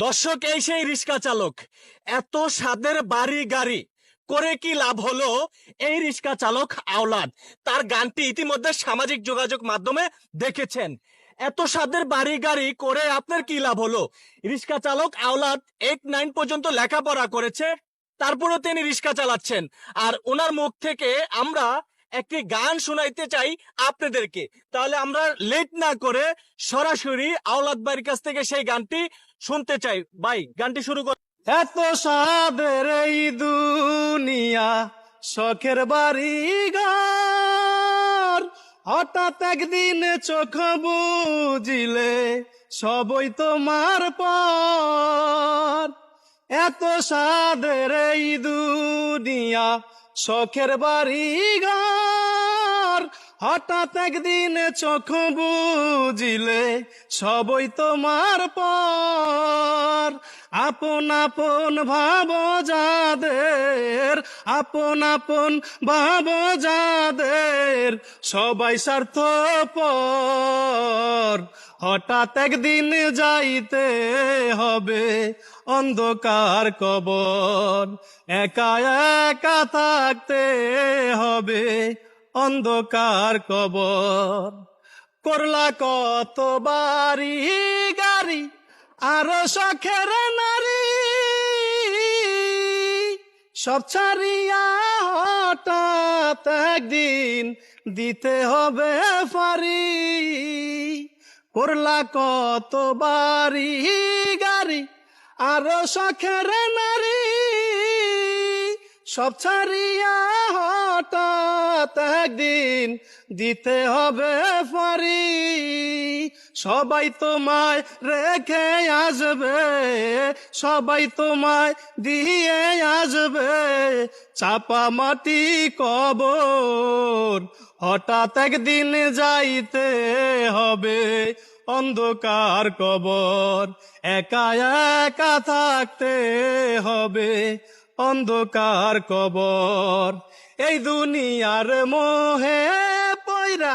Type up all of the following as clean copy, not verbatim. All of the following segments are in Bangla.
দর্শক, এই সেই রিক্সা চালক। এত স্বাদের বাড়ি গাড়ি করে কি লাভ হলো? এই রিক্সা চালক আওলাদ, তার গানটি ইতিমধ্যে সামাজিক যোগাযোগ মাধ্যমে দেখেছেন। এত স্বাদের বাড়ি গাড়ি করে আপনার কি লাভ হলো? রিক্সা চালক আওলাদ 8-9 পর্যন্ত লেখাপড়া করেছে, তারপরও তিনি রিক্সা চালাচ্ছেন। আর ওনার মুখ থেকে আমরা একটি গান শোনাইতে চাই আপনাদেরকে। তাহলে আমরা লেট না করে সরাসরি আওলাদ ভাইয়ের কাছ থেকে সেই গানটি শুনতে চাই। ভাই, গানটি শুরু কর। এত সাদের এই দুনিয়া, শখের বাড়ি ঘর, হঠাৎ একদিন চোখ বুঝিলে সবই তোমার পর। এত সাদের এই দুনিয়া, শখের বাড়ি ঘর, হঠাৎ একদিন চোখ বুঝিলে সবই তোমার পর। আপন আপন ভাব যাদের, আপন আপন ভাব যাদের, সবাই স্বার্থপর। হঠাৎ একদিন যাইতে হবে অন্ধকার কবর, একা একা থাকতে হবে অন্ধকার কবর। করলা কত বাড়ি গাড়ি, আরো শখের নারী, সব ছাড়িয়া হঠাৎ একদিন দিতে হবে ফারি। করলা কত বাড়ি গাড়ি, আরো শখের নারী, সব ছাড়িয়া হঠাৎ একদিন দিতে হবে ফারি। সবাই তোমায় রেখে আসবে, সবাই তোমায় দিয়ে আসবে চাপা মাটি কবর। হঠাৎ একদিন যাইতে হবে অন্ধকার কবর, একা একা থাকতে হবে অন্ধকার কবর। এই দুনিয়ার মোহে পয়রা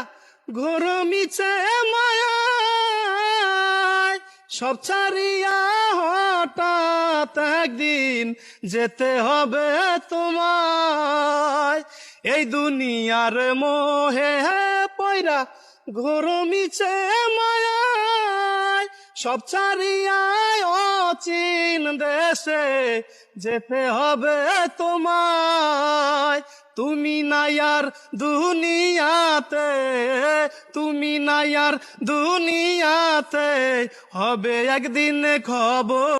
ঘুরমিছে মায়ায়, সব ছাড়িয়া হঠাৎ একদিন যেতে হবে তোমায়। এই দুনিয়ার মোহে পয়রা ঘুরমিছে মায়ায়, সব ছাড়িয়া অচিন দেশে যেতে হবে তোমায়। তুমি নাই আর দুনিয়াতে, তুমি নাই আর দুনিয়াতে, হবে একদিন খবর।